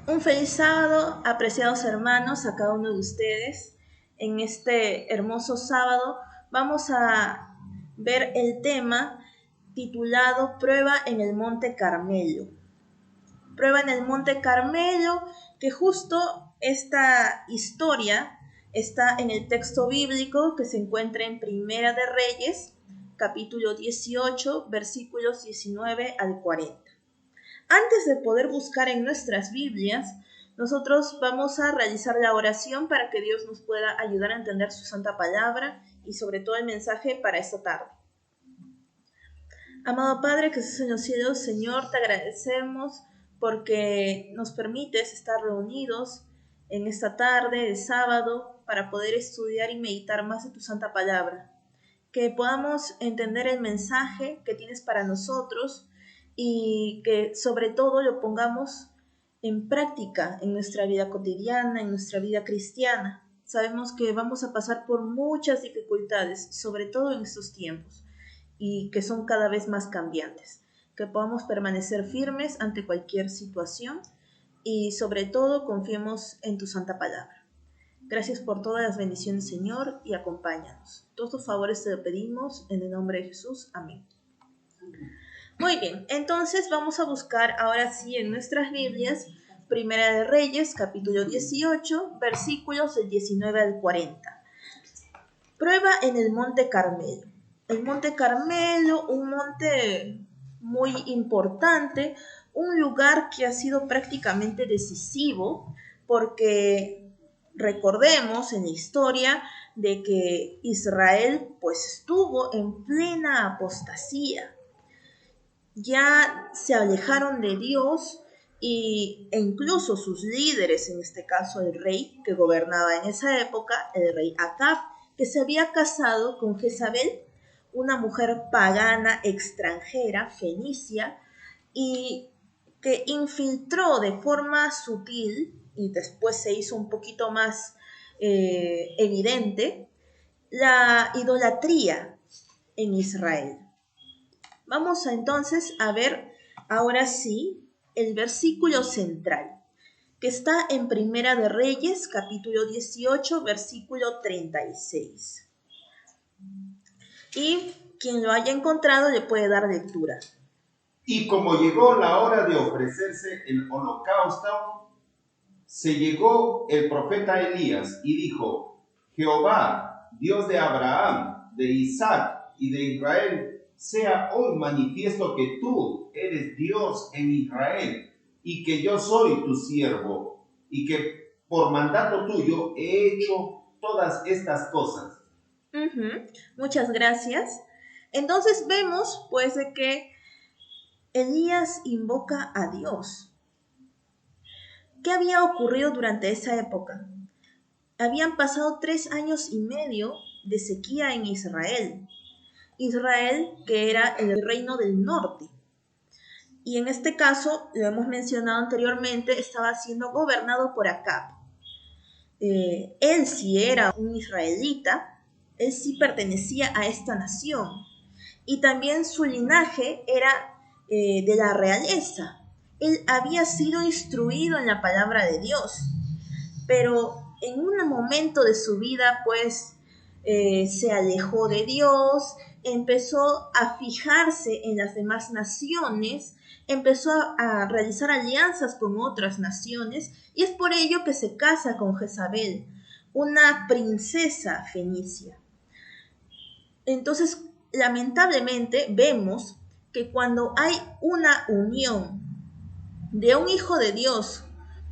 Un feliz sábado, apreciados hermanos, a cada uno de ustedes. En este hermoso sábado vamos a ver el tema titulado Prueba en el Monte Carmelo. Prueba en el Monte Carmelo, que justo esta historia está en el texto bíblico que se encuentra en Primera de Reyes, capítulo 18, versículos 19 al 40. Antes de poder buscar en nuestras Biblias, nosotros vamos a realizar la oración para que Dios nos pueda ayudar a entender su santa palabra y sobre todo el mensaje para esta tarde. Amado Padre que estás en los cielos, Señor, te agradecemos porque nos permites estar reunidos en esta tarde de sábado para poder estudiar y meditar más de tu santa palabra. Que podamos entender el mensaje que tienes para nosotros y que sobre todo lo pongamos en práctica en nuestra vida cotidiana, en nuestra vida cristiana. Sabemos que vamos a pasar por muchas dificultades, sobre todo en estos tiempos, y que son cada vez más cambiantes. Que podamos permanecer firmes ante cualquier situación y sobre todo confiemos en tu santa palabra. Gracias por todas las bendiciones, Señor, y acompáñanos. Todos tus favores te lo pedimos en el nombre de Jesús. Amén. Muy bien, entonces vamos a buscar ahora sí en nuestras Biblias Primera de Reyes, capítulo 18, versículos del 19 al 40. Prueba en el Monte Carmelo. El Monte Carmelo, un monte muy importante, un lugar que ha sido prácticamente decisivo porque recordemos en la historia de que Israel pues estuvo en plena apostasía. Ya se alejaron de Dios e incluso sus líderes, en este caso el rey que gobernaba en esa época, el rey Acab, que se había casado con Jezabel, una mujer pagana extranjera, fenicia, y que infiltró de forma sutil y después se hizo un poquito más evidente la idolatría en Israel. Vamos entonces a ver ahora sí el versículo central, que está en Primera de Reyes, capítulo 18, versículo 36. Y quien lo haya encontrado le puede dar lectura. Y como llegó la hora de ofrecerse el holocausto, se llegó el profeta Elías y dijo: Jehová, Dios de Abraham, de Isaac y de Israel, sea hoy manifiesto que tú eres Dios en Israel y que yo soy tu siervo y que por mandato tuyo he hecho todas estas cosas. Muchas gracias. Entonces vemos pues de que Elías invoca a Dios. ¿Qué había ocurrido durante esa época? Habían pasado 3 años y medio de sequía en Israel. Israel, que era el reino del norte. Y en este caso, lo hemos mencionado anteriormente, estaba siendo gobernado por Acab. Él sí era un israelita, él sí pertenecía a esta nación. Y también su linaje era de la realeza. Él había sido instruido en la palabra de Dios, pero en un momento de su vida, pues, se alejó de Dios, empezó a fijarse en las demás naciones, empezó a realizar alianzas con otras naciones, y es por ello que se casa con Jezabel, una princesa fenicia. Entonces, lamentablemente, vemos que cuando hay una unión de un hijo de Dios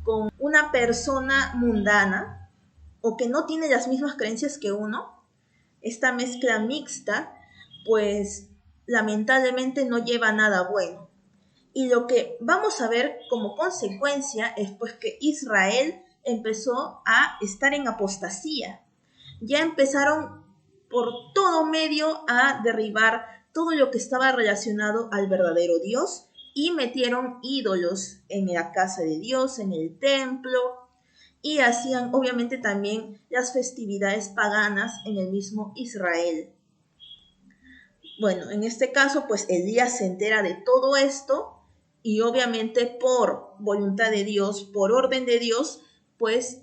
con una persona mundana o que no tiene las mismas creencias que uno, esta mezcla mixta, pues lamentablemente no lleva a nada bueno. Y lo que vamos a ver como consecuencia es pues que Israel empezó a estar en apostasía. Ya empezaron por todo medio a derribar todo lo que estaba relacionado al verdadero Dios y metieron ídolos en la casa de Dios, en el templo, y hacían obviamente también las festividades paganas en el mismo Israel. Bueno, en este caso, pues Elías se entera de todo esto y obviamente por voluntad de Dios, por orden de Dios, pues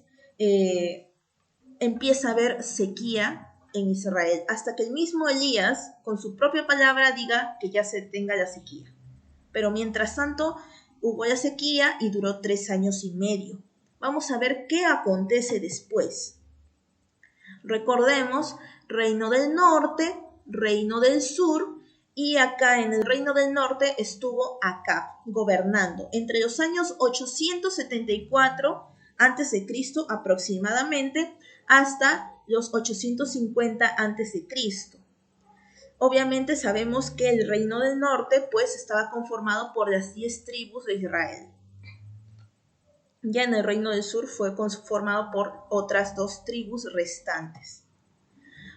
empieza a haber sequía en Israel, hasta que el mismo Elías, con su propia palabra, diga que ya se tenga la sequía. Pero mientras tanto, hubo la sequía y duró 3 años y medio. Vamos a ver qué acontece después. Recordemos, reino del norte, reino del sur, y acá en el reino del norte estuvo Acab gobernando entre los años 874 a.C. aproximadamente hasta los 850 a.C. Obviamente sabemos que el reino del norte pues estaba conformado por las 10 tribus de Israel. Ya en el reino del sur fue conformado por otras 2 tribus restantes.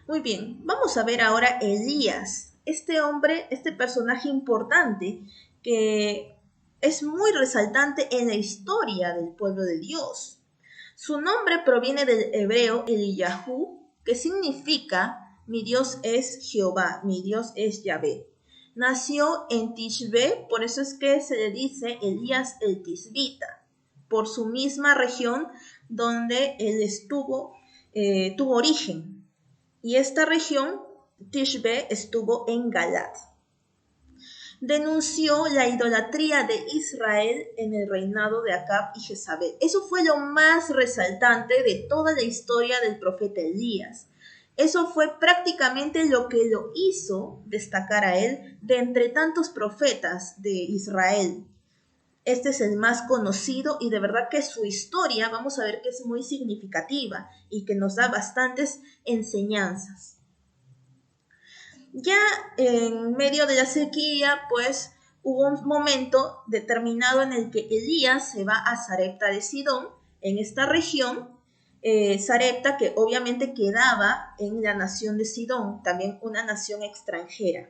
Muy bien, vamos a ver ahora Elías. Este hombre, este personaje importante que es muy resaltante en la historia del pueblo de Dios. Su nombre proviene del hebreo Eliyahu, que significa mi Dios es Jehová, mi Dios es Yahvé. Nació en Tishbe, por eso es que se le dice Elías el Tisbita, por su misma región donde él tuvo origen. Y esta región, Tishbe, estuvo en Galad. Denunció la idolatría de Israel en el reinado de Acab y Jezabel. Eso fue lo más resaltante de toda la historia del profeta Elías. Eso fue prácticamente lo que lo hizo destacar a él de entre tantos profetas de Israel. Este es el más conocido y de verdad que su historia vamos a ver que es muy significativa y que nos da bastantes enseñanzas. Ya en medio de la sequía, pues hubo un momento determinado en el que Elías se va a Sarepta de Sidón, en esta región, Sarepta que obviamente quedaba en la nación de Sidón, también una nación extranjera,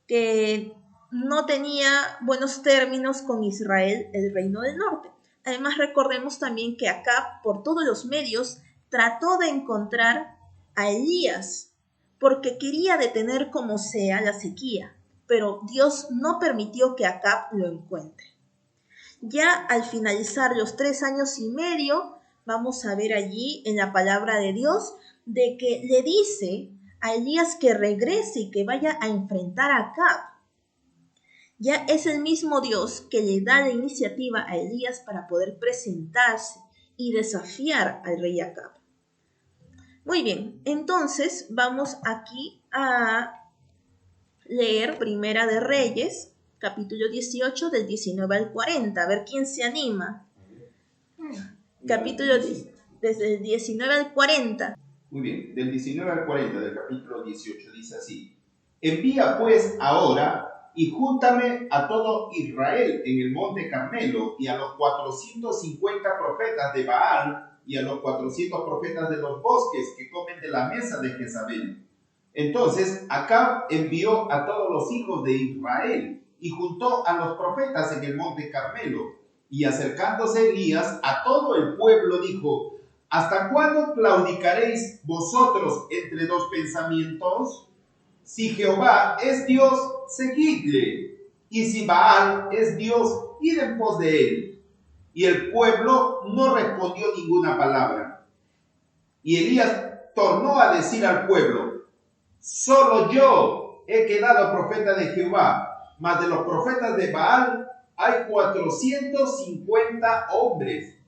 que no tenía buenos términos con Israel, el reino del norte. Además recordemos también que Acab, por todos los medios, trató de encontrar a Elías, porque quería detener como sea la sequía, pero Dios no permitió que Acab lo encuentre. Ya al finalizar los 3 años y medio, vamos a ver allí en la palabra de Dios de que le dice a Elías que regrese y que vaya a enfrentar a Acab. Ya es el mismo Dios que le da la iniciativa a Elías para poder presentarse y desafiar al rey Acab. Muy bien, entonces vamos aquí a leer Primera de Reyes, capítulo 18, del 19 al 40. A ver quién se anima. Capítulo desde el 19 al 40. Muy bien, del 19 al 40 del capítulo 18 dice así: Envía pues ahora y júntame a todo Israel en el monte Carmelo y a los 450 profetas de Baal y a los 400 profetas de los bosques que comen de la mesa de Jezabel. Entonces Acab envió a todos los hijos de Israel y juntó a los profetas en el monte Carmelo. Y acercándose Elías a todo el pueblo dijo: ¿Hasta cuándo claudicaréis vosotros entre 2 pensamientos? Si Jehová es Dios, seguidle, y si Baal es Dios, id en pos de él. Y el pueblo no respondió ninguna palabra. Y Elías tornó a decir al pueblo: solo yo he quedado profeta de Jehová, mas de los profetas de Baal hay 450 hombres.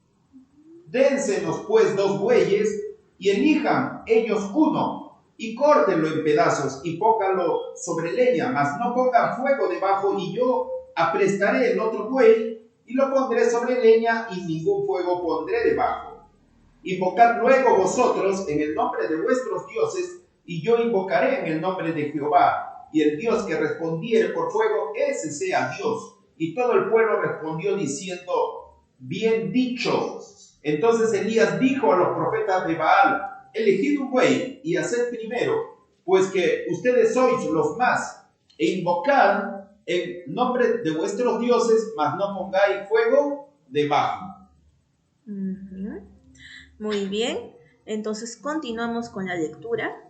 Dénsenos pues 2 bueyes y elijan ellos uno y córtenlo en pedazos y pónganlo sobre leña, mas no pongan fuego debajo, y yo aprestaré el otro buey y lo pondré sobre leña y ningún fuego pondré debajo. Invocad luego vosotros en el nombre de vuestros dioses y yo invocaré en el nombre de Jehová, y el Dios que respondiere por fuego, ese sea Dios. Y todo el pueblo respondió diciendo: bien dicho. Entonces Elías dijo a los profetas de Baal: elegid un buey y haced primero, pues que ustedes sois los más, e invocad en nombre de vuestros dioses, mas no pongáis fuego debajo. Muy bien, entonces continuamos con la lectura.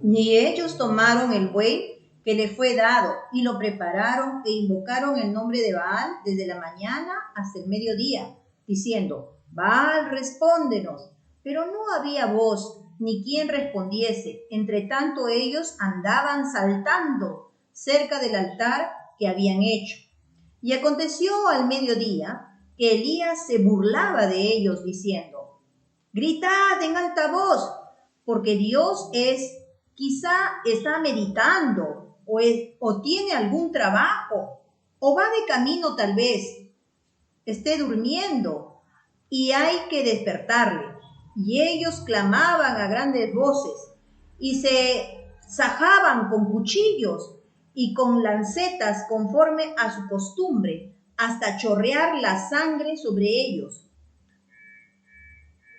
Y ellos tomaron el buey que le fue dado, y lo prepararon e invocaron el nombre de Baal desde la mañana hasta el mediodía, diciendo: Baal, respóndenos. Pero no había voz, ni quien respondiese. Entre tanto ellos andaban saltando cerca del altar que habían hecho. Y aconteció al mediodía que Elías se burlaba de ellos, diciendo: Gritad en alta voz, porque Dios quizá está meditando, o tiene algún trabajo, o va de camino tal vez, esté durmiendo, y hay que despertarle. Y ellos clamaban a grandes voces, y se sajaban con cuchillos y con lancetas conforme a su costumbre, hasta chorrear la sangre sobre ellos.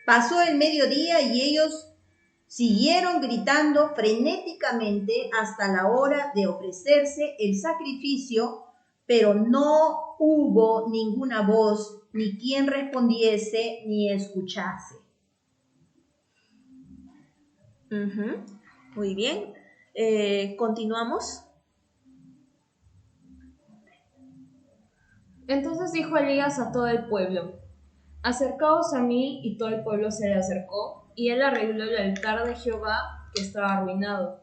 Pasó el mediodía y ellos siguieron gritando frenéticamente hasta la hora de ofrecerse el sacrificio, pero no hubo ninguna voz, ni quien respondiese, ni escuchase. Muy bien. Continuamos. Entonces dijo Elías a todo el pueblo: Acercaos a mí. Y todo el pueblo se le acercó, y él arregló el altar de Jehová, que estaba arruinado.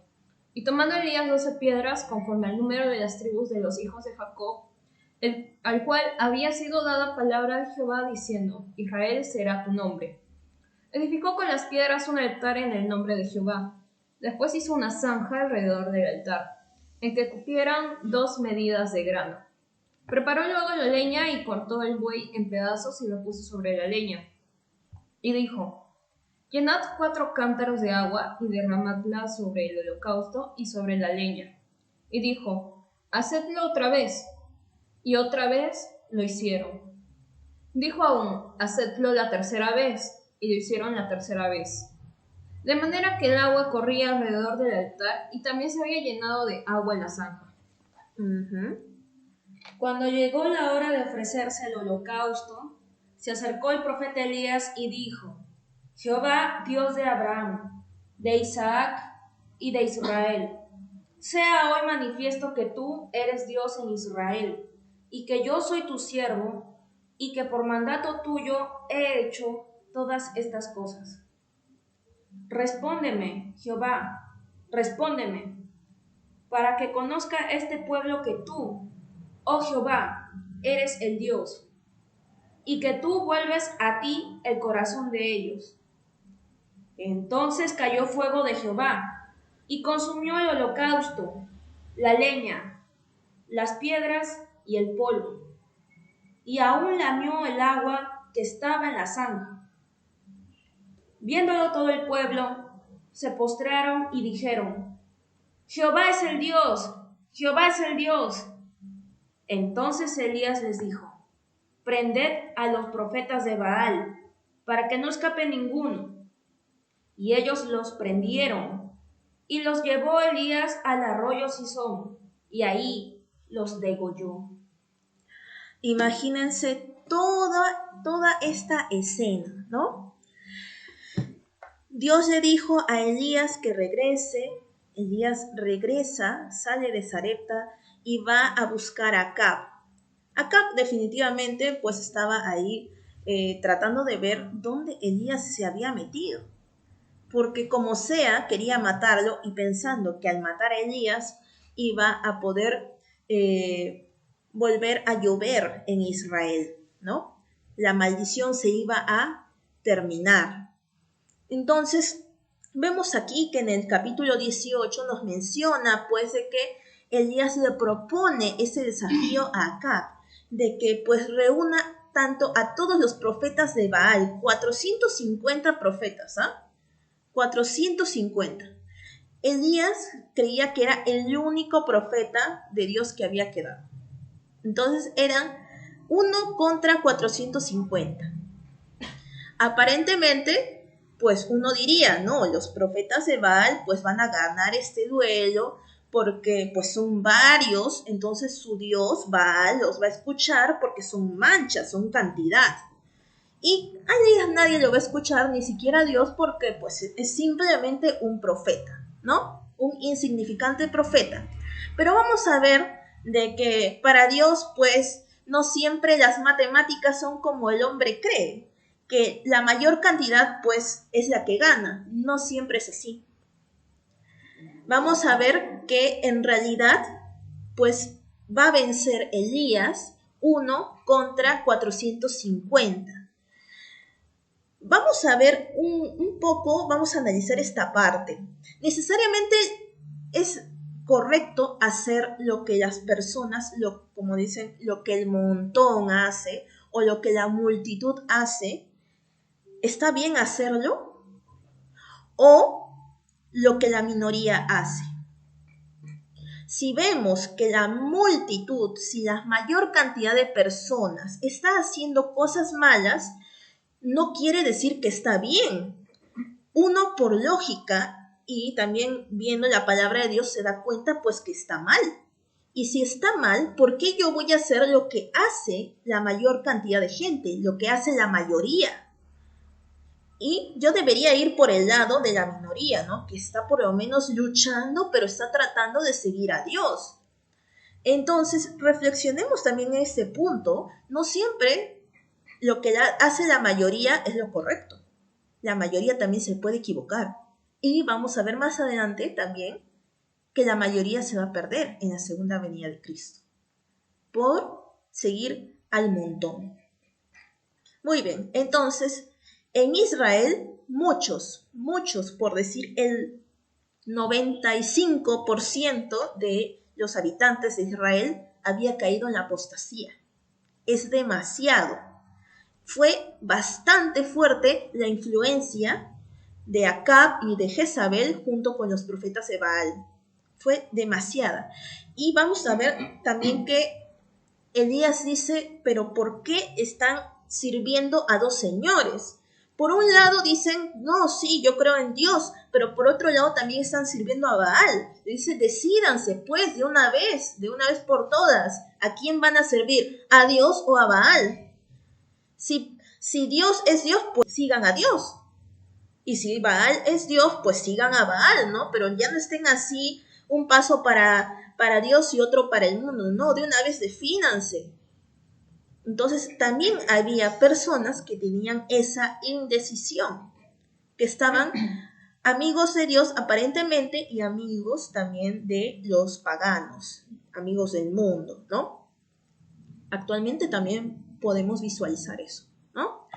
Y tomando Elías 12 piedras, conforme al número de las tribus de los hijos de Jacob, al cual había sido dada palabra de Jehová, diciendo: Israel será tu nombre. Edificó con las piedras un altar en el nombre de Jehová. Después hizo una zanja alrededor del altar, en que cupieran 2 medidas de grano. Preparó luego la leña y cortó el buey en pedazos y lo puso sobre la leña. Y dijo: Llenad 4 cántaros de agua y derramadla sobre el holocausto y sobre la leña. Y dijo: Hacedlo otra vez. Y otra vez lo hicieron. Dijo aún: Hacedlo la tercera vez. Y lo hicieron la tercera vez. De manera que el agua corría alrededor del altar y también se había llenado de agua en la zanja. Cuando llegó la hora de ofrecerse el holocausto, se acercó el profeta Elías y dijo: Jehová, Dios de Abraham, de Isaac y de Israel, sea hoy manifiesto que tú eres Dios en Israel, y que yo soy tu siervo, y que por mandato tuyo he hecho todas estas cosas. Respóndeme, Jehová, respóndeme, para que conozca este pueblo que tú, oh Jehová, eres el Dios, y que tú vuelves a ti el corazón de ellos. Entonces cayó fuego de Jehová, y consumió el holocausto, la leña, las piedras y el polvo, y aún lamió el agua que estaba en la zanja. Viéndolo todo el pueblo, se postraron y dijeron: Jehová es el Dios, Jehová es el Dios. Entonces Elías les dijo: Prended a los profetas de Baal, para que no escape ninguno. Y ellos los prendieron, y los llevó Elías al arroyo Cisón, y ahí los degolló. Imagínense toda esta escena, ¿no? Dios le dijo a Elías que regrese. Elías regresa, sale de Sarepta y va a buscar a Acab. Acab definitivamente pues estaba ahí tratando de ver dónde Elías se había metido, porque como sea quería matarlo y pensando que al matar a Elías iba a poder volver a llover en Israel, ¿no? La maldición se iba a terminar. Entonces, vemos aquí que en el capítulo 18 nos menciona pues de que Elías le propone ese desafío a Acab, de que pues reúna tanto a todos los profetas de Baal, 450 profetas, 450. Elías creía que era el único profeta de Dios que había quedado. Entonces eran 1 contra 450. Aparentemente, pues uno diría, no, los profetas de Baal pues van a ganar este duelo porque pues son varios, entonces su Dios Baal los va a escuchar porque son manchas, son cantidad. Y a Elías nadie lo va a escuchar, ni siquiera Dios, porque pues es simplemente un profeta, ¿no? Un insignificante profeta. Pero vamos a ver de que para Dios, pues, no siempre las matemáticas son como el hombre cree, que la mayor cantidad, pues, es la que gana. No siempre es así. Vamos a ver que en realidad, pues, va a vencer Elías 1 contra 450. Vamos a ver un poco, vamos a analizar esta parte. Necesariamente es correcto hacer lo que las personas, como dicen, lo que el montón hace o lo que la multitud hace. ¿Está bien hacerlo? ¿O lo que la minoría hace? Si vemos que la multitud, si la mayor cantidad de personas está haciendo cosas malas, no quiere decir que está bien. Uno por lógica y también viendo la palabra de Dios se da cuenta pues que está mal. Y si está mal, ¿por qué yo voy a hacer lo que hace la mayor cantidad de gente, lo que hace la mayoría? Y yo debería ir por el lado de la minoría, ¿no? Que está por lo menos luchando, pero está tratando de seguir a Dios. Entonces, reflexionemos también en este punto. No siempre lo que hace la mayoría es lo correcto. La mayoría también se puede equivocar. Y vamos a ver más adelante también que la mayoría se va a perder en la segunda venida de Cristo por seguir al montón. Muy bien, entonces, en Israel, muchos, por decir el 95% de los habitantes de Israel había caído en la apostasía. Es demasiado. Fue bastante fuerte la influencia de Acab y de Jezabel junto con los profetas de Baal. Fue demasiada. Y vamos a ver también que Elías dice, pero ¿por qué están sirviendo a dos señores? Por un lado dicen, no, sí, yo creo en Dios, pero por otro lado también están sirviendo a Baal. Dice, decídanse pues de una vez por todas, ¿a quién van a servir? ¿A Dios o a Baal? Si Dios es Dios, pues sigan a Dios. Y si Baal es Dios, pues sigan a Baal, ¿no? Pero ya no estén así, un paso para Dios y otro para el mundo. No, de una vez defínanse. Entonces también había personas que tenían esa indecisión, que estaban amigos de Dios aparentemente y amigos también de los paganos, amigos del mundo, ¿no? Actualmente también podemos visualizar eso, ¿no?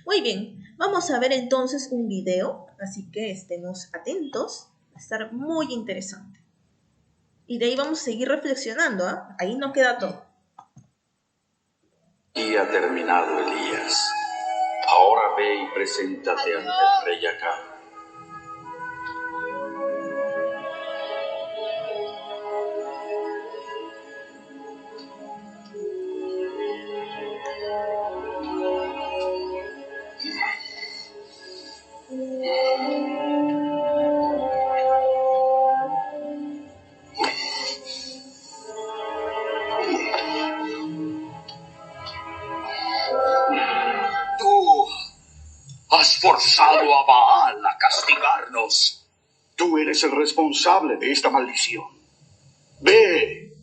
Muy bien, vamos a ver entonces un video, así que estemos atentos, va a estar muy interesante. Y de ahí vamos a seguir reflexionando, ¿eh? Ahí no queda todo. Y ha terminado, Elías. Ahora ve y preséntate ante el rey Acab. Has forzado a Baal a castigarnos. Tú eres el responsable de esta maldición. Ve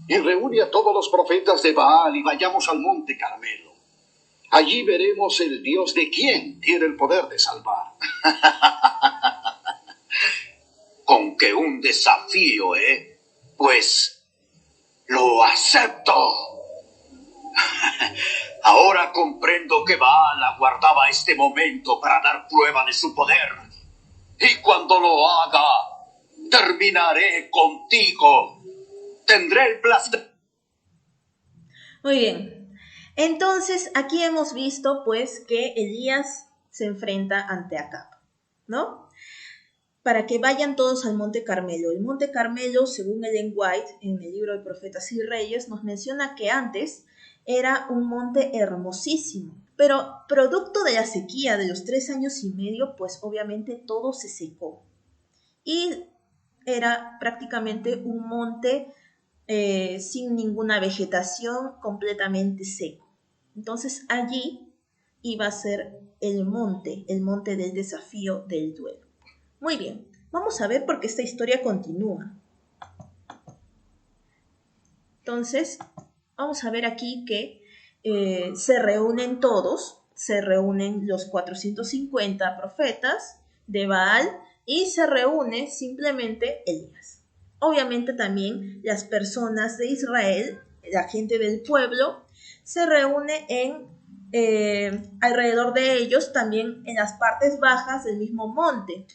y reúne a todos los profetas de Baal y vayamos al monte Carmelo. Allí veremos el Dios de quien tiene el poder de salvar. Con que un desafío, Pues lo acepto. Ahora comprendo que Baal aguardaba este momento para dar prueba de su poder. Y cuando lo haga, terminaré contigo. Tendré el placer. Muy bien. Entonces, aquí hemos visto, pues, que Elías se enfrenta ante Acab, ¿no? Para que vayan todos al Monte Carmelo. El Monte Carmelo, según Ellen White, en el libro de Profetas y Reyes, nos menciona que antes era un monte hermosísimo, pero producto de la sequía de los 3 años y medio, pues obviamente todo se secó. Y era prácticamente un monte sin ninguna vegetación, completamente seco. Entonces allí iba a ser el monte del desafío del duelo. Muy bien, vamos a ver por qué esta historia continúa. Entonces, vamos a ver aquí que se reúnen todos, se reúnen los 450 profetas de Baal y se reúne simplemente Elías. Obviamente también las personas de Israel, la gente del pueblo, se reúne alrededor de ellos, también en las partes bajas del mismo monte.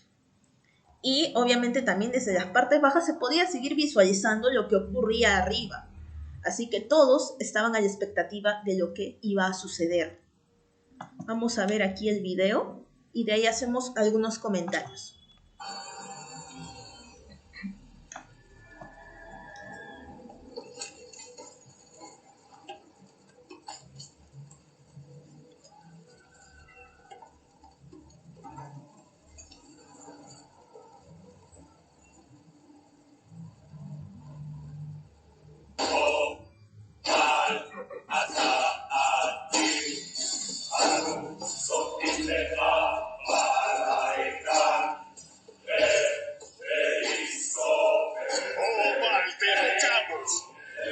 Y obviamente también desde las partes bajas se podía seguir visualizando lo que ocurría arriba. Así que todos estaban a la expectativa de lo que iba a suceder. Vamos a ver aquí el video y de ahí hacemos algunos comentarios.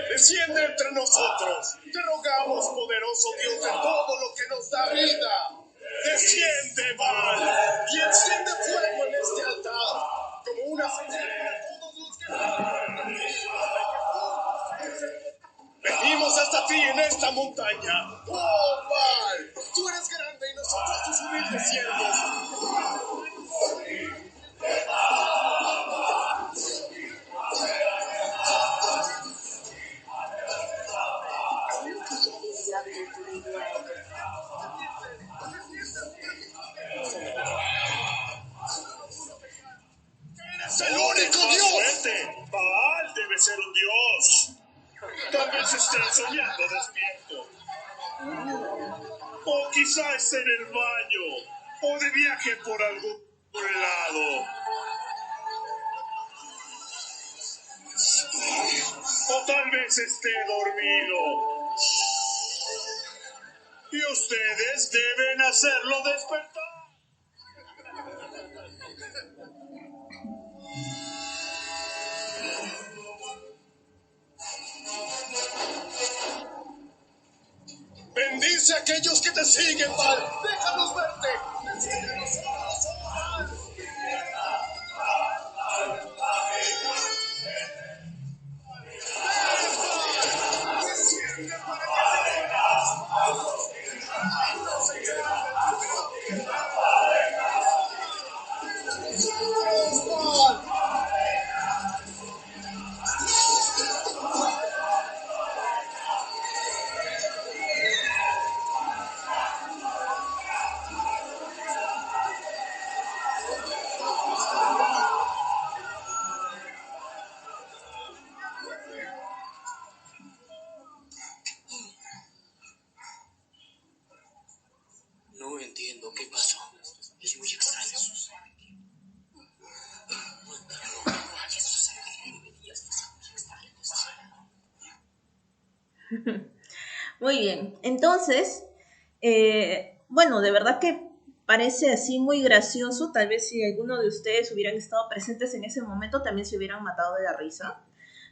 Desciende entre nosotros. Te rogamos, poderoso Dios de todo lo que nos da vida. Desciende, Baal, y enciende fuego en este altar, como una señal para todos los que venimos hasta ti en esta montaña. Oh, Baal, tú eres grande y nosotros tus humildes siervos. ¡Eres el único Dios! Fuerte. Baal debe ser un Dios. Tal vez esté soñando despierto. O quizá esté en el baño. O de viaje por algún lado. O tal vez esté dormido. Y ustedes deben hacerlo despertar. Bendice a aquellos que te siguen, Baal. Déjanos verte. Desciende a nosotros, oh Baal. Desciende para que te veas. No entiendo qué pasó. Es muy extraño. Muy bien, entonces, bueno, de verdad que parece así muy gracioso. Tal vez si alguno de ustedes hubieran estado presentes en ese momento, también se hubieran matado de la risa,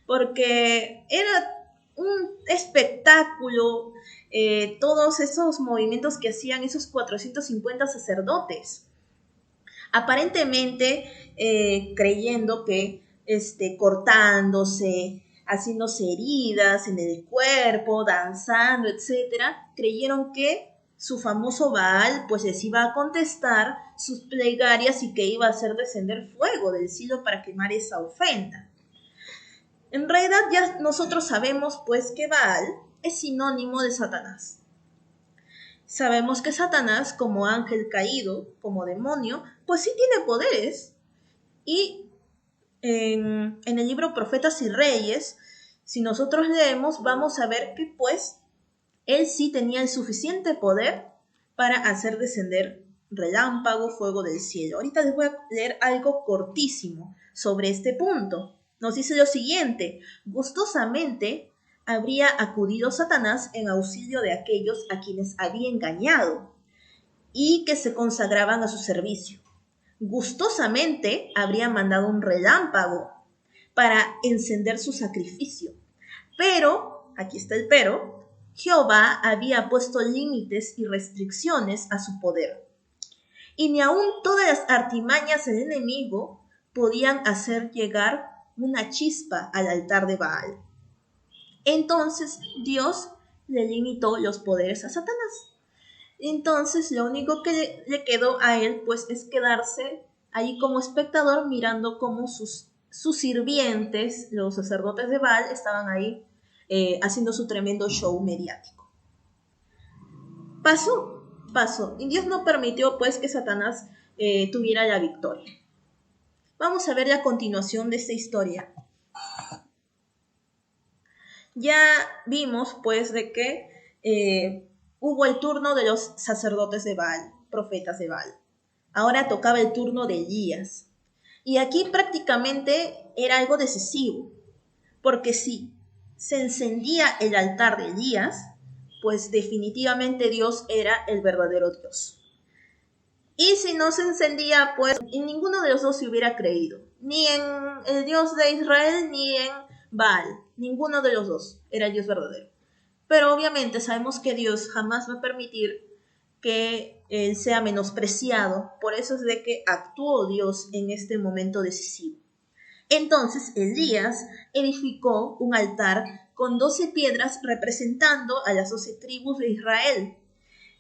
porque era un espectáculo, todos esos movimientos que hacían esos 450 sacerdotes, aparentemente creyendo que cortándose, haciéndose heridas en el cuerpo, danzando, etcétera, creyeron que su famoso Baal pues les iba a contestar sus plegarias y que iba a hacer descender fuego del cielo para quemar esa ofrenda. En realidad ya nosotros sabemos pues que Baal es sinónimo de Satanás. Sabemos que Satanás, como ángel caído, como demonio, pues sí tiene poderes. Y en el libro Profetas y Reyes, si nosotros leemos, vamos a ver que pues él sí tenía el suficiente poder para hacer descender relámpago, fuego del cielo. Ahorita les voy a leer algo cortísimo sobre este punto. Nos dice lo siguiente: gustosamente habría acudido Satanás en auxilio de aquellos a quienes había engañado y que se consagraban a su servicio. Gustosamente habría mandado un relámpago para encender su sacrificio, Pero, aquí está el pero, Jehová había puesto límites y restricciones a su poder. Y ni aun todas las artimañas del enemigo podían hacer llegar una chispa al altar de Baal. Entonces Dios le limitó los poderes a Satanás. Entonces lo único que le quedó a él pues es quedarse ahí como espectador mirando cómo sus sirvientes, los sacerdotes de Baal, estaban ahí haciendo su tremendo show mediático. Pasó. Y Dios no permitió pues que Satanás tuviera la victoria. Vamos a ver la continuación de esta historia. Ya vimos pues de que hubo el turno de los sacerdotes de Baal, profetas de Baal. Ahora tocaba el turno de Elías. Y aquí prácticamente era algo decisivo, porque si se encendía el altar de Elías, pues definitivamente Dios era el verdadero Dios. Y si no se encendía, pues en ninguno de los dos se hubiera creído, ni en el Dios de Israel, ni en Baal. Ninguno de los dos era el Dios verdadero. Pero obviamente sabemos que Dios jamás va a permitir que él sea menospreciado. Por eso es de que actuó Dios en este momento decisivo. Entonces Elías edificó un altar con 12 piedras representando a las 12 tribus de Israel.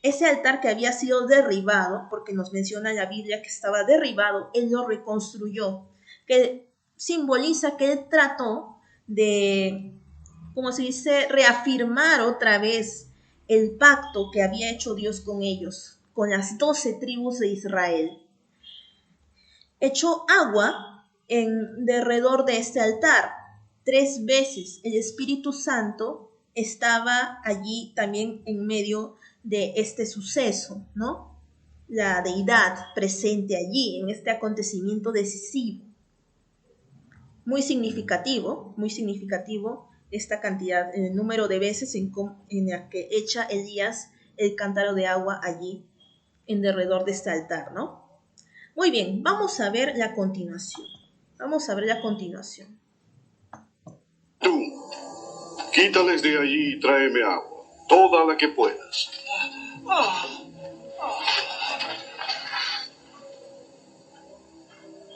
Ese altar que había sido derribado, porque nos menciona la Biblia que estaba derribado, él lo reconstruyó, que simboliza que él trató de, como se dice, reafirmar otra vez el pacto que había hecho Dios con ellos, con las 12 tribus de Israel. Echó agua en derredor de este altar. 3 veces el Espíritu Santo estaba allí también en medio de este suceso, ¿no? La deidad presente allí en este acontecimiento decisivo. Muy significativo esta cantidad, el número de veces en la que echa Elías el cántaro de agua allí en derredor de este altar, ¿no? Muy bien, vamos a ver la continuación. Tú, quítales de allí y tráeme agua, toda la que puedas.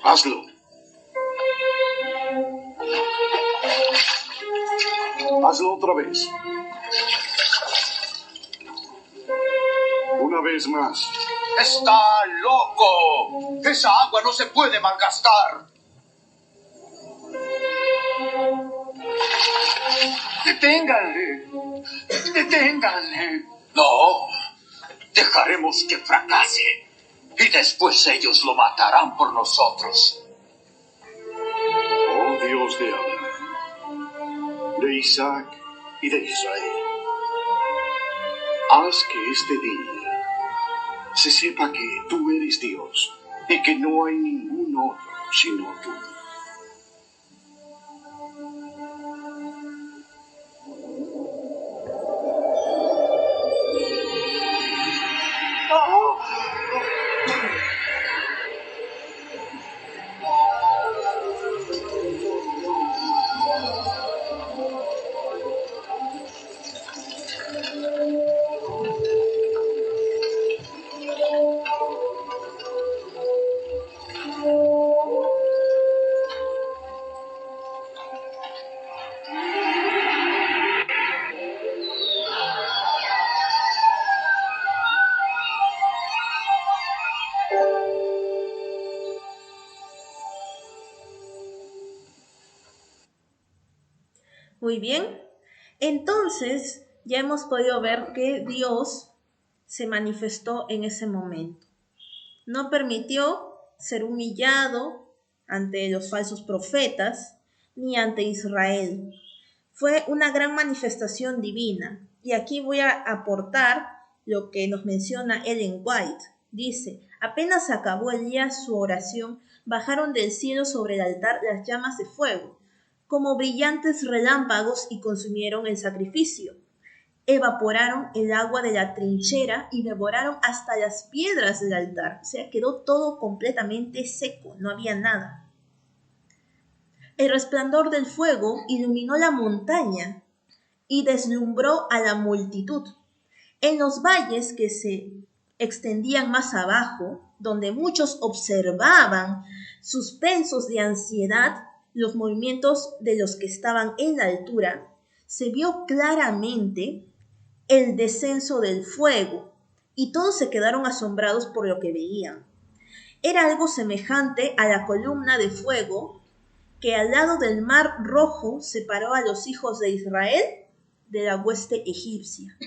Hazlo. Hazlo otra vez. Una vez más. ¡Está loco! ¡Esa agua no se puede malgastar! ¡Deténganle! ¡Deténganle! No, dejaremos que fracase y después ellos lo matarán por nosotros. Oh Dios de Abraham, de Isaac y de Israel, haz que este día se sepa que tú eres Dios y que no hay ningún otro sino tú. Muy bien, entonces ya hemos podido ver que Dios se manifestó en ese momento. No permitió ser humillado ante los falsos profetas ni ante Israel. Fue una gran manifestación divina. Y aquí voy a aportar lo que nos menciona Ellen White. Dice, apenas acabó Elías su oración, bajaron del cielo sobre el altar las llamas de fuego, como brillantes relámpagos, y consumieron el sacrificio. Evaporaron el agua de la trinchera y devoraron hasta las piedras del altar. O sea, quedó todo completamente seco, no había nada. El resplandor del fuego iluminó la montaña y deslumbró a la multitud. En los valles que se extendían más abajo, donde muchos observaban suspensos de ansiedad los movimientos de los que estaban en la altura, se vio claramente el descenso del fuego, y todos se quedaron asombrados por lo que veían. Era algo semejante a la columna de fuego que al lado del Mar Rojo separó a los hijos de Israel de la hueste egipcia.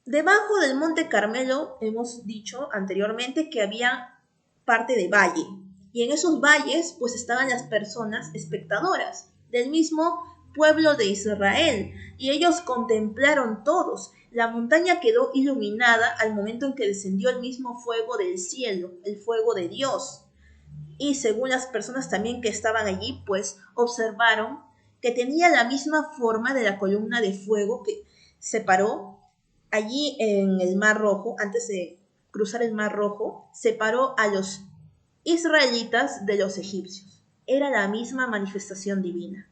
Debajo del monte Carmelo hemos dicho anteriormente que había parte de valle, y en esos valles pues estaban las personas espectadoras del mismo pueblo de Israel, y ellos contemplaron todos. La montaña quedó iluminada al momento en que descendió el mismo fuego del cielo, el fuego de Dios. Y según las personas también que estaban allí, pues observaron que tenía la misma forma de la columna de fuego que separó allí en el Mar Rojo, antes de cruzar el Mar Rojo, separó a los israelitas de los egipcios. Era la misma manifestación divina.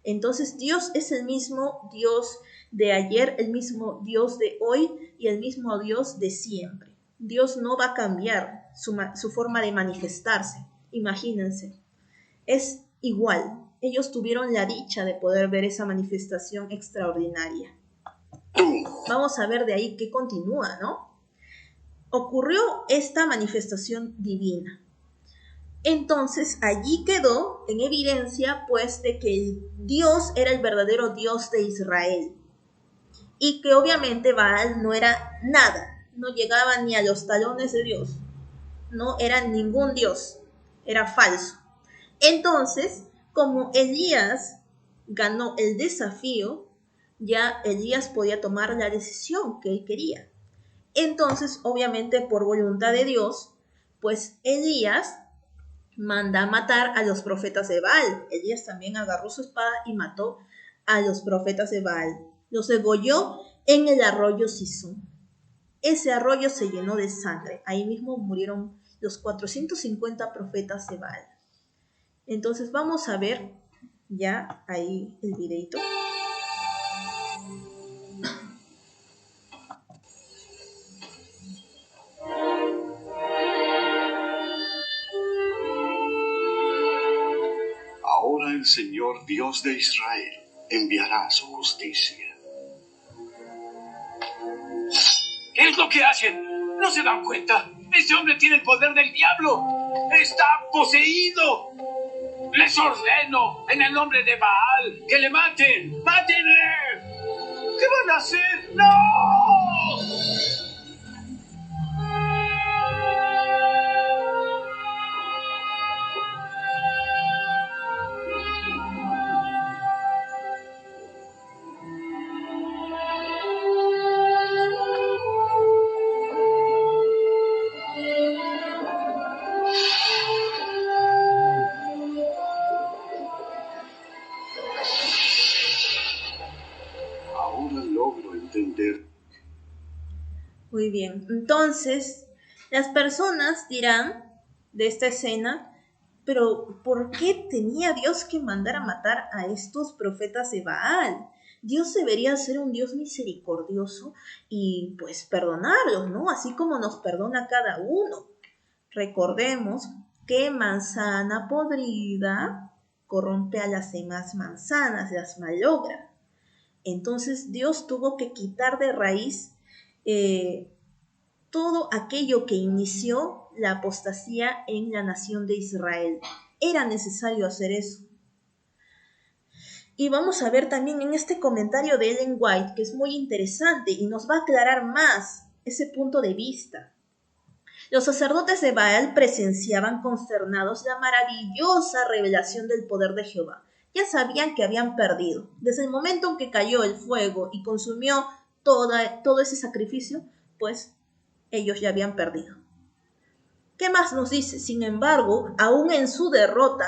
Entonces Dios es el mismo Dios de ayer, el mismo Dios de hoy y el mismo Dios de siempre. Dios no va a cambiar su forma de manifestarse. Imagínense, es igual. Ellos tuvieron la dicha de poder ver esa manifestación extraordinaria. Vamos a ver de ahí qué continúa, ¿no? Ocurrió esta manifestación divina. Entonces allí quedó en evidencia pues de que el Dios era el verdadero Dios de Israel y que obviamente Baal no era nada, no llegaba ni a los talones de Dios, no era ningún Dios, era falso. Entonces, como Elías ganó el desafío, ya Elías podía tomar la decisión que él quería. Entonces, obviamente por voluntad de Dios, pues Elías manda a matar a los profetas de Baal. Elías también agarró su espada y mató a los profetas de Baal. Los degolló en el arroyo Sison. Ese arroyo se llenó de sangre. Ahí mismo murieron los 450 profetas de Baal. Entonces vamos a ver ya ahí el videito. Ahora el Señor Dios de Israel enviará su justicia. ¿Qué es lo que hacen? ¿No se dan cuenta? Ese hombre tiene el poder del diablo. ¡Está poseído! Les ordeno, en el nombre de Baal, que le maten. ¡Mátenle! ¿Qué van a hacer? ¡No! Muy bien, entonces las personas dirán de esta escena, pero ¿por qué tenía Dios que mandar a matar a estos profetas de Baal? Dios debería ser un Dios misericordioso y pues perdonarlos, ¿no? Así como nos perdona a cada uno. Recordemos que manzana podrida corrompe a las demás manzanas, las malogra. Entonces Dios tuvo que quitar de raíz todo aquello que inició la apostasía en la nación de Israel. Era necesario hacer eso. Y vamos a ver también en este comentario de Ellen White, que es muy interesante y nos va a aclarar más ese punto de vista. Los sacerdotes de Baal presenciaban consternados la maravillosa revelación del poder de Jehová. Ya sabían que habían perdido. Desde el momento en que cayó el fuego y consumió todo ese sacrificio, pues ellos ya habían perdido. ¿Qué más nos dice? Sin embargo, aún en su derrota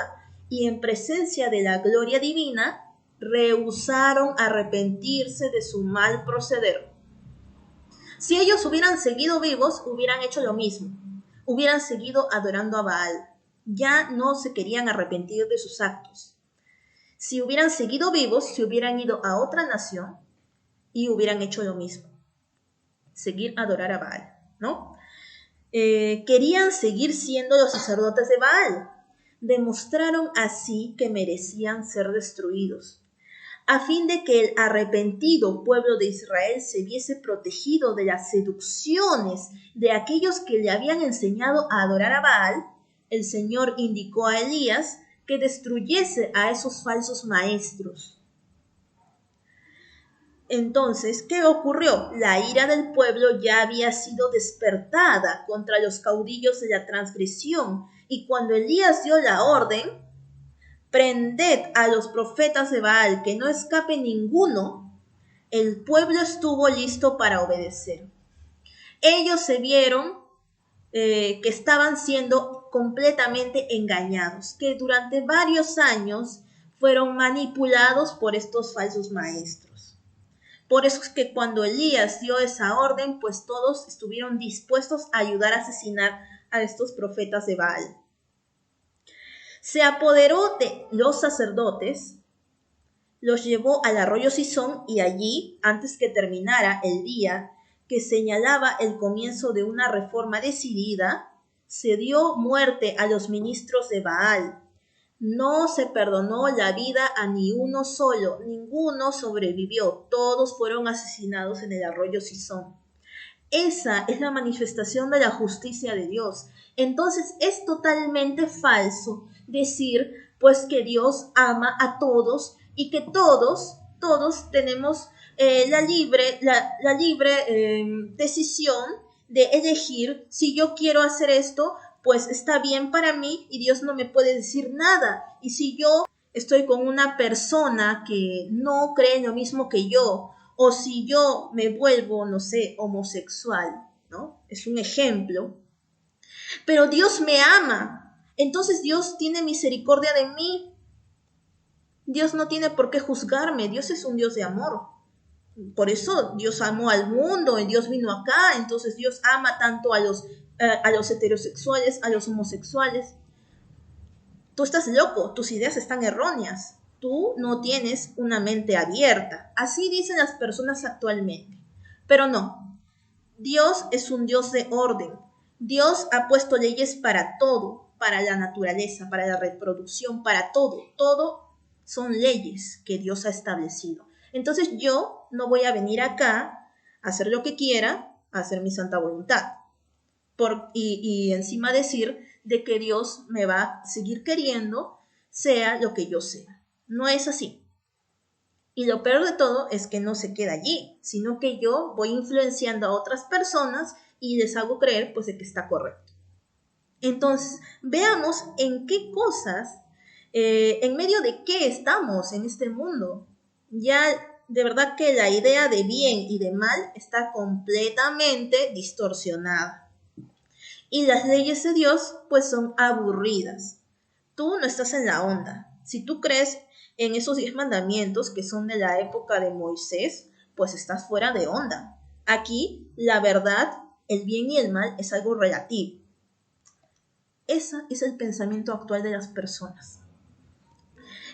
y en presencia de la gloria divina, rehusaron arrepentirse de su mal proceder. Si ellos hubieran seguido vivos, hubieran hecho lo mismo. Hubieran seguido adorando a Baal. Ya no se querían arrepentir de sus actos. Si hubieran seguido vivos, se hubieran ido a otra nación y hubieran hecho lo mismo. Seguir adorar a Baal, ¿no? Querían seguir siendo los sacerdotes de Baal. Demostraron así que merecían ser destruidos, a fin de que el arrepentido pueblo de Israel se viese protegido de las seducciones de aquellos que le habían enseñado a adorar a Baal. El Señor indicó a Elías que destruyese a esos falsos maestros. Entonces, ¿qué ocurrió? La ira del pueblo ya había sido despertada contra los caudillos de la transgresión, y cuando Elías dio la orden, prended a los profetas de Baal, que no escape ninguno, el pueblo estuvo listo para obedecer. Ellos se vieron que estaban siendo completamente engañados, que durante varios años fueron manipulados por estos falsos maestros. Por eso es que cuando Elías dio esa orden, pues todos estuvieron dispuestos a ayudar a asesinar a estos profetas de Baal. Se apoderó de los sacerdotes, los llevó al arroyo Cisón y allí, antes que terminara el día que señalaba el comienzo de una reforma decidida, se dio muerte a los ministros de Baal. No se perdonó la vida a ni uno solo, ninguno sobrevivió, todos fueron asesinados en el arroyo Cisón. Esa es la manifestación de la justicia de Dios. Entonces es totalmente falso decir pues que Dios ama a todos y que todos tenemos la libre decisión de elegir si yo quiero hacer esto, pues está bien para mí y Dios no me puede decir nada. Y si yo estoy con una persona que no cree en lo mismo que yo, o si yo me vuelvo, no sé, homosexual, ¿no? Es un ejemplo. Pero Dios me ama, entonces Dios tiene misericordia de mí. Dios no tiene por qué juzgarme, Dios es un Dios de amor. Por eso Dios amó al mundo y Dios vino acá, entonces Dios ama tanto a los heterosexuales, a los homosexuales. Tú estás loco, tus ideas están erróneas. Tú no tienes una mente abierta. Así dicen las personas actualmente. Pero no, Dios es un Dios de orden. Dios ha puesto leyes para todo, para la naturaleza, para la reproducción, para todo. Todo son leyes que Dios ha establecido. Entonces yo no voy a venir acá a hacer lo que quiera, a hacer mi santa voluntad. Y encima decir de que Dios me va a seguir queriendo, sea lo que yo sea. No es así. Y lo peor de todo es que no se queda allí, sino que yo voy influenciando a otras personas y les hago creer pues de que está correcto. Entonces, veamos en qué cosas, en medio de qué estamos en este mundo. Ya de verdad que la idea de bien y de mal está completamente distorsionada. Y las leyes de Dios pues son aburridas. Tú no estás en la onda. Si tú crees en esos 10 mandamientos que son de la época de Moisés, pues estás fuera de onda. Aquí la verdad, el bien y el mal es algo relativo. Ese es el pensamiento actual de las personas.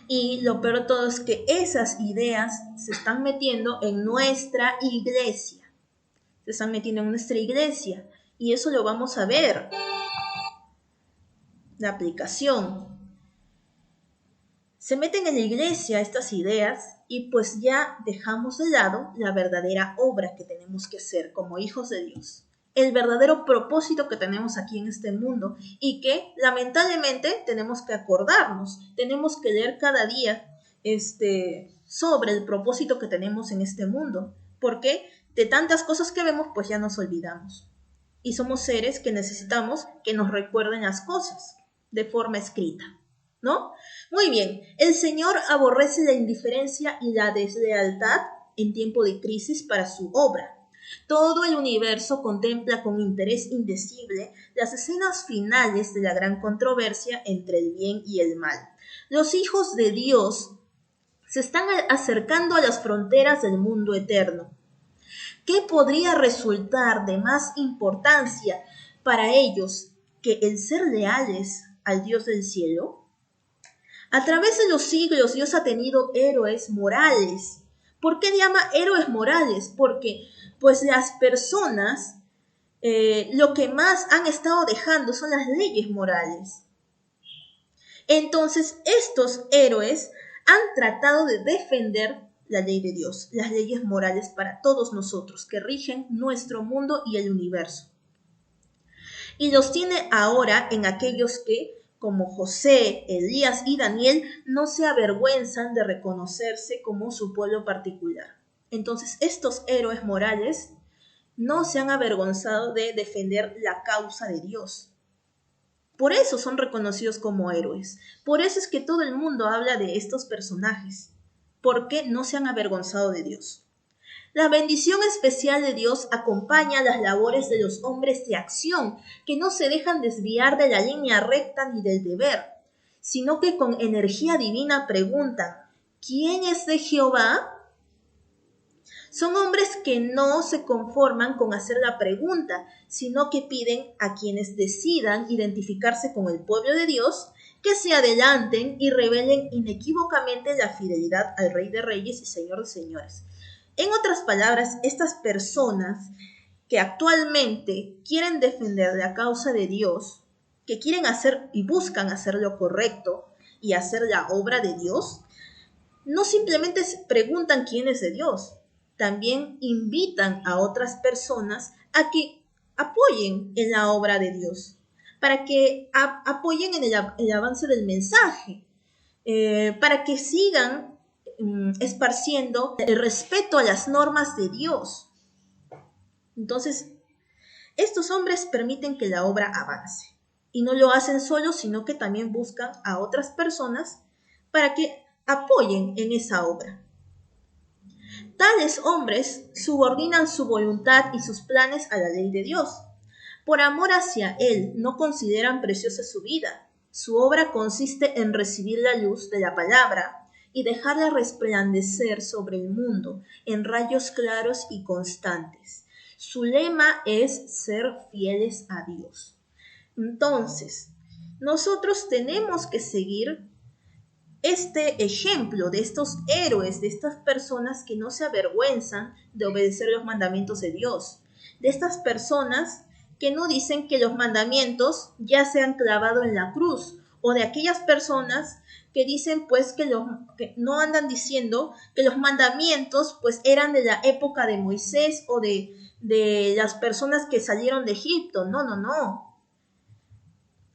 Y lo peor de todo es que esas ideas se están metiendo en nuestra iglesia. Se están metiendo en nuestra iglesia. Y eso lo vamos a ver. La aplicación. Se meten en la iglesia estas ideas y pues ya dejamos de lado la verdadera obra que tenemos que hacer como hijos de Dios. El verdadero propósito que tenemos aquí en este mundo y que lamentablemente tenemos que acordarnos. Tenemos que leer cada día sobre el propósito que tenemos en este mundo. Porque de tantas cosas que vemos pues ya nos olvidamos. Y somos seres que necesitamos que nos recuerden las cosas de forma escrita, ¿no? Muy bien, el Señor aborrece la indiferencia y la deslealtad en tiempo de crisis para su obra. Todo el universo contempla con interés indecible las escenas finales de la gran controversia entre el bien y el mal. Los hijos de Dios se están acercando a las fronteras del mundo eterno. ¿Qué podría resultar de más importancia para ellos que el ser leales al Dios del cielo? A través de los siglos Dios ha tenido héroes morales. ¿Por qué llama héroes morales? Porque pues las personas lo que más han estado dejando son las leyes morales. Entonces estos héroes han tratado de defender la ley de Dios, las leyes morales para todos nosotros que rigen nuestro mundo y el universo. Y los tiene ahora en aquellos que, como José, Elías y Daniel, no se avergüenzan de reconocerse como su pueblo particular. Entonces, estos héroes morales no se han avergonzado de defender la causa de Dios. Por eso son reconocidos como héroes. Por eso es que todo el mundo habla de estos personajes, porque no se han avergonzado de Dios. La bendición especial de Dios acompaña las labores de los hombres de acción, que no se dejan desviar de la línea recta ni del deber, sino que con energía divina preguntan, ¿quién es de Jehová? Son hombres que no se conforman con hacer la pregunta, sino que piden a quienes decidan identificarse con el pueblo de Dios, que se adelanten y revelen inequívocamente la fidelidad al Rey de Reyes y Señor de Señores. En otras palabras, estas personas que actualmente quieren defender la causa de Dios, que quieren hacer y buscan hacer lo correcto y hacer la obra de Dios, no simplemente preguntan quién es de Dios, también invitan a otras personas a que apoyen en la obra de Dios, para que apoyen en el avance del mensaje, para que sigan esparciendo el respeto a las normas de Dios. Entonces, estos hombres permiten que la obra avance. Y no lo hacen solos, sino que también buscan a otras personas para que apoyen en esa obra. Tales hombres subordinan su voluntad y sus planes a la ley de Dios. Por amor hacia Él, no consideran preciosa su vida. Su obra consiste en recibir la luz de la palabra y dejarla resplandecer sobre el mundo en rayos claros y constantes. Su lema es ser fieles a Dios. Entonces, nosotros tenemos que seguir este ejemplo de estos héroes, de estas personas que no se avergüenzan de obedecer los mandamientos de Dios, de estas personas que no dicen que los mandamientos ya se han clavado en la cruz, o de aquellas personas que dicen pues que no andan diciendo que los mandamientos pues eran de la época de Moisés o de las personas que salieron de Egipto. No.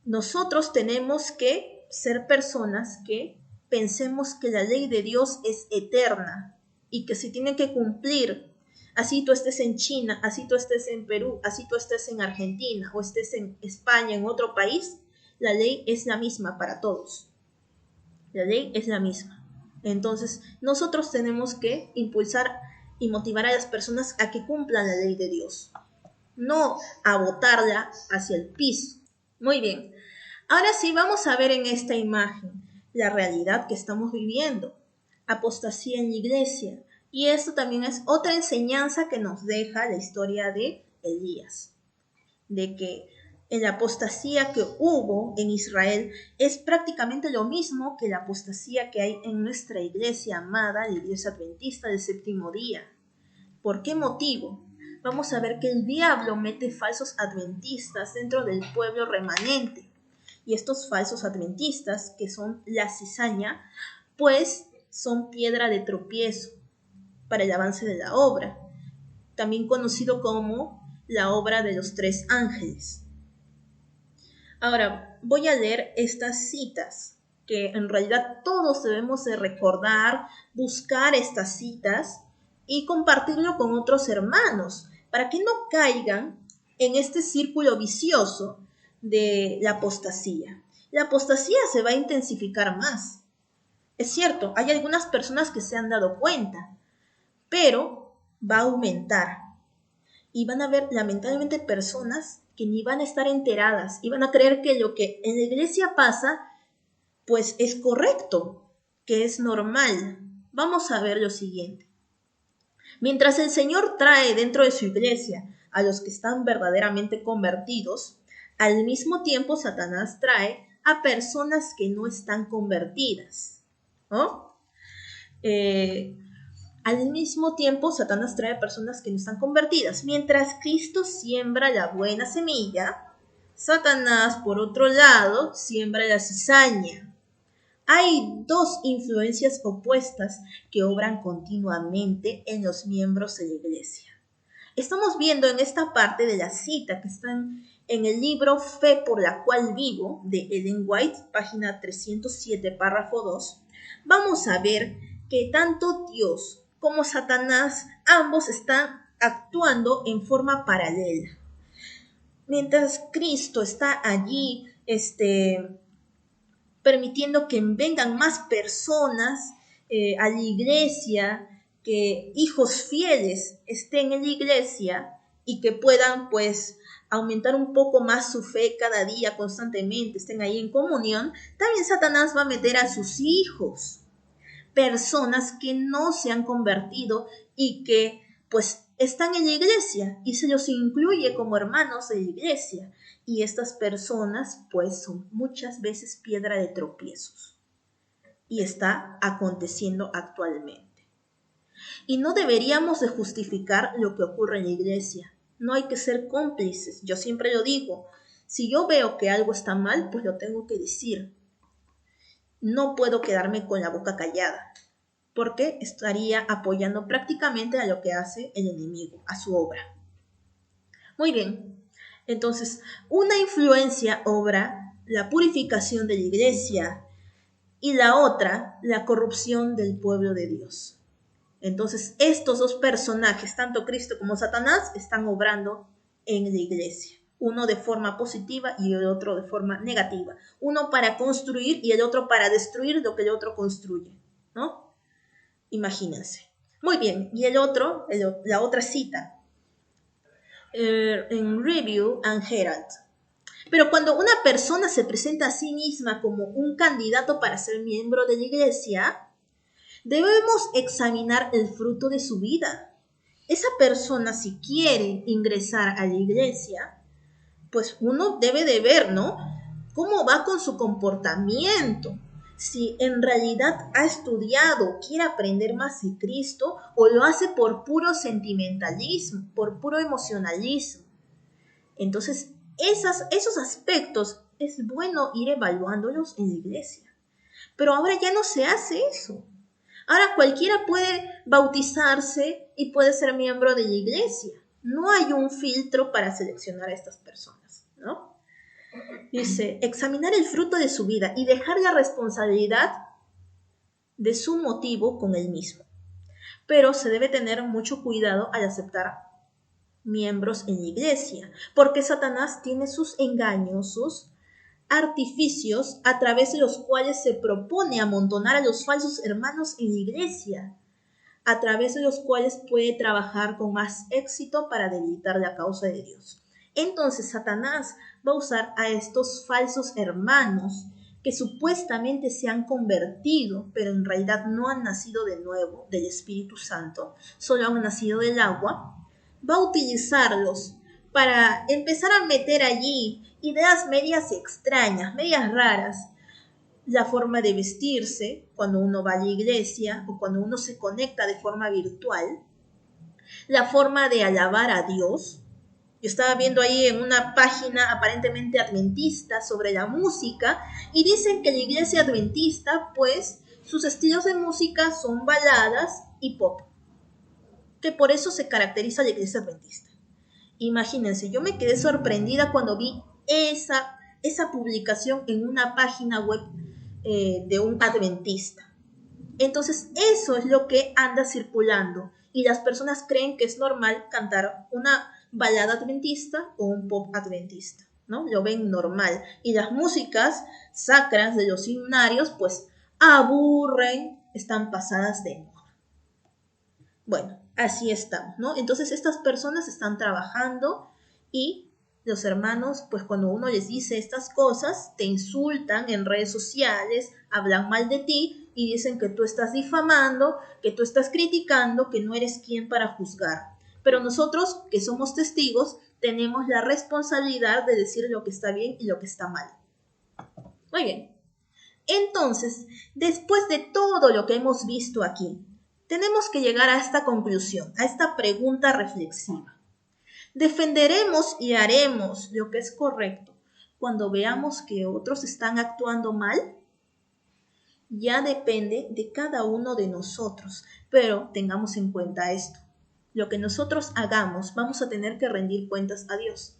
Nosotros tenemos que ser personas que pensemos que la ley de Dios es eterna y que se tiene que cumplir. Así tú estés en China, así tú estés en Perú, así tú estés en Argentina o estés en España, en otro país, la ley es la misma para todos. La ley es la misma. Entonces, nosotros tenemos que impulsar y motivar a las personas a que cumplan la ley de Dios, no a botarla hacia el piso. Muy bien. Ahora sí, vamos a ver en esta imagen la realidad que estamos viviendo. Apostasía en la iglesia. Y esto también es otra enseñanza que nos deja la historia de Elías. De que la apostasía que hubo en Israel es prácticamente lo mismo que la apostasía que hay en nuestra iglesia amada, la iglesia adventista del séptimo día. ¿Por qué motivo? Vamos a ver que el diablo mete falsos adventistas dentro del pueblo remanente. Y estos falsos adventistas, que son la cizaña, pues son piedra de tropiezo para el avance de la obra, también conocido como la obra de los 3 ángeles. Ahora, voy a leer estas citas, que en realidad todos debemos de recordar, buscar estas citas y compartirlo con otros hermanos, para que no caigan en este círculo vicioso de la apostasía. La apostasía se va a intensificar más. Es cierto, hay algunas personas que se han dado cuenta, pero va a aumentar. Y van a haber, lamentablemente, personas que ni van a estar enteradas y van a creer que lo que en la iglesia pasa, pues es correcto, que es normal. Vamos a ver lo siguiente. Mientras el Señor trae dentro de su iglesia a los que están verdaderamente convertidos, al mismo tiempo Satanás trae a personas que no están convertidas, ¿no? Al mismo tiempo, Satanás trae a personas que no están convertidas. Mientras Cristo siembra la buena semilla, Satanás, por otro lado, siembra la cizaña. Hay dos influencias opuestas que obran continuamente en los miembros de la iglesia. Estamos viendo en esta parte de la cita que están en el libro Fe por la cual vivo, de Ellen White, página 307, párrafo 2. Vamos a ver que tanto Dios como Satanás, ambos están actuando en forma paralela. Mientras Cristo está allí, permitiendo que vengan más personas a la iglesia, que hijos fieles estén en la iglesia y que puedan, pues, aumentar un poco más su fe cada día constantemente, estén ahí en comunión, también Satanás va a meter a sus hijos, personas que no se han convertido y que pues están en la iglesia y se los incluye como hermanos de la iglesia, y estas personas pues son muchas veces piedra de tropiezos y está aconteciendo actualmente. Y no deberíamos de justificar lo que ocurre en la iglesia, no hay que ser cómplices. Yo siempre lo digo, si yo veo que algo está mal, pues lo tengo que decir. No puedo quedarme con la boca callada, porque estaría apoyando prácticamente a lo que hace el enemigo, a su obra. Muy bien, entonces, una influencia obra la purificación de la iglesia y la otra, la corrupción del pueblo de Dios. Entonces, estos dos personajes, tanto Cristo como Satanás, están obrando en la iglesia. Uno de forma positiva y el otro de forma negativa. Uno para construir y el otro para destruir lo que el otro construye, ¿no? Imagínense. Muy bien, y la otra cita, en Review and Herald. Pero cuando una persona se presenta a sí misma como un candidato para ser miembro de la iglesia, debemos examinar el fruto de su vida. Esa persona, si quiere ingresar a la iglesia, pues uno debe de ver, ¿no? ¿Cómo va con su comportamiento? Si en realidad ha estudiado, quiere aprender más de Cristo, o lo hace por puro sentimentalismo, por puro emocionalismo. Entonces, esos aspectos es bueno ir evaluándolos en la iglesia. Pero ahora ya no se hace eso. Ahora cualquiera puede bautizarse y puede ser miembro de la iglesia. No hay un filtro para seleccionar a estas personas, ¿no? Dice, examinar el fruto de su vida y dejar la responsabilidad de su motivo con él mismo. Pero se debe tener mucho cuidado al aceptar miembros en la iglesia, porque Satanás tiene sus engaños, sus artificios a través de los cuales se propone amontonar a los falsos hermanos en la iglesia, a través de los cuales puede trabajar con más éxito para debilitar la causa de Dios. Entonces Satanás va a usar a estos falsos hermanos que supuestamente se han convertido, pero en realidad no han nacido de nuevo del Espíritu Santo, solo han nacido del agua. Va a utilizarlos para empezar a meter allí ideas medias extrañas, medias raras. La forma de vestirse cuando uno va a la iglesia o cuando uno se conecta de forma virtual. La forma de alabar a Dios. Yo estaba viendo ahí en una página aparentemente adventista sobre la música y dicen que la iglesia adventista, pues, sus estilos de música son baladas y pop, que por eso se caracteriza la iglesia adventista. Imagínense, yo me quedé sorprendida cuando vi esa publicación en una página web de un adventista. Entonces, eso es lo que anda circulando y las personas creen que es normal cantar una balada adventista o un pop adventista, ¿no? Lo ven normal. Y las músicas sacras de los himnarios, pues, aburren, están pasadas de moda. Bueno, así estamos, ¿no? Entonces, estas personas están trabajando y los hermanos, pues, cuando uno les dice estas cosas, te insultan en redes sociales, hablan mal de ti y dicen que tú estás difamando, que tú estás criticando, que no eres quien para juzgar. Pero nosotros, que somos testigos, tenemos la responsabilidad de decir lo que está bien y lo que está mal. Muy bien. Entonces, después de todo lo que hemos visto aquí, tenemos que llegar a esta conclusión, a esta pregunta reflexiva. ¿Defenderemos y haremos lo que es correcto cuando veamos que otros están actuando mal? Ya depende de cada uno de nosotros, pero tengamos en cuenta esto. Lo que nosotros hagamos, vamos a tener que rendir cuentas a Dios.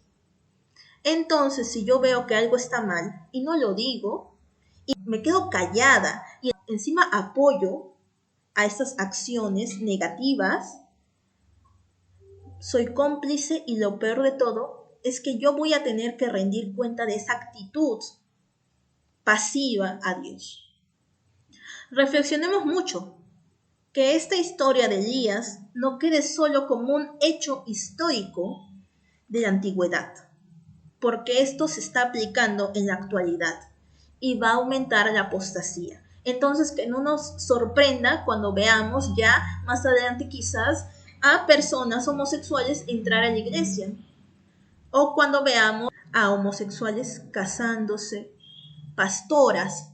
Entonces, si yo veo que algo está mal y no lo digo, y me quedo callada y encima apoyo a estas acciones negativas, soy cómplice y lo peor de todo es que yo voy a tener que rendir cuenta de esa actitud pasiva a Dios. Reflexionemos mucho, que esta historia de Elías no quede solo como un hecho histórico de la antigüedad, porque esto se está aplicando en la actualidad y va a aumentar la apostasía. Entonces, que no nos sorprenda cuando veamos ya más adelante quizás a personas homosexuales entrar a la iglesia, o cuando veamos a homosexuales casándose, pastoras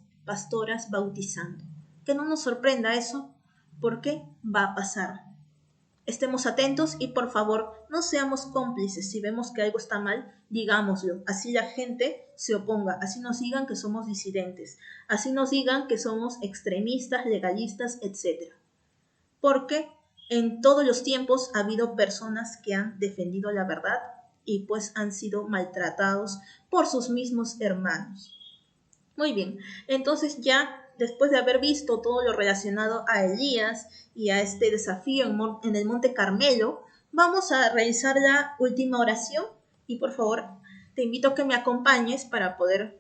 bautizando. Que no nos sorprenda eso, porque va a pasar. Estemos atentos y por favor no seamos cómplices. Si vemos que algo está mal, digámoslo. Así la gente se oponga, así nos digan que somos disidentes, así nos digan que somos extremistas, legalistas, etc. Porque en todos los tiempos ha habido personas que han defendido la verdad y pues han sido maltratados por sus mismos hermanos. Muy bien, entonces ya después de haber visto todo lo relacionado a Elías y a este desafío en el Monte Carmelo, vamos a realizar la última oración y por favor te invito a que me acompañes para poder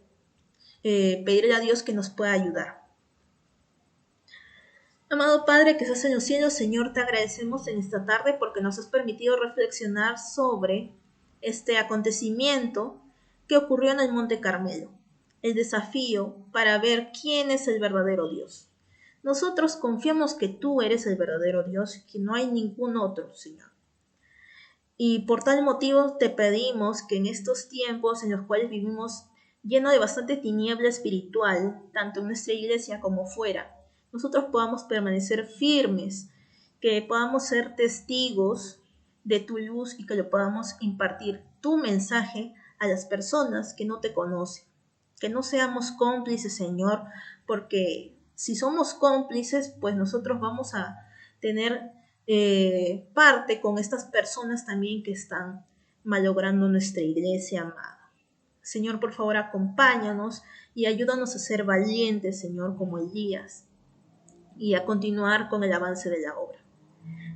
pedirle a Dios que nos pueda ayudar. Amado Padre que estás en los cielos, Señor, te agradecemos en esta tarde porque nos has permitido reflexionar sobre este acontecimiento que ocurrió en el Monte Carmelo. El desafío para ver quién es el verdadero Dios. Nosotros confiamos que tú eres el verdadero Dios, que no hay ningún otro, Señor. Y por tal motivo te pedimos que en estos tiempos en los cuales vivimos lleno de bastante tiniebla espiritual, tanto en nuestra iglesia como fuera, nosotros podamos permanecer firmes, que podamos ser testigos de tu luz y que lo podamos impartir tu mensaje a las personas que no te conocen. Que no seamos cómplices, Señor, porque si somos cómplices, pues nosotros vamos a tener parte con estas personas también que están malogrando nuestra iglesia amada. Señor, por favor, acompáñanos y ayúdanos a ser valientes, Señor, como Elías, y a continuar con el avance de la obra.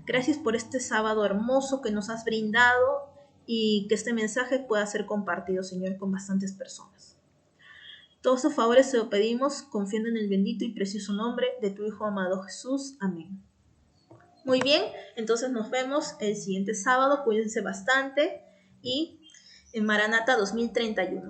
Gracias por este sábado hermoso que nos has brindado y que este mensaje pueda ser compartido, Señor, con bastantes personas. Todos sus favores se lo pedimos, confiando en el bendito y precioso nombre de tu Hijo amado Jesús. Amén. Muy bien, entonces nos vemos el siguiente sábado. Cuídense bastante y en Maranata 2031.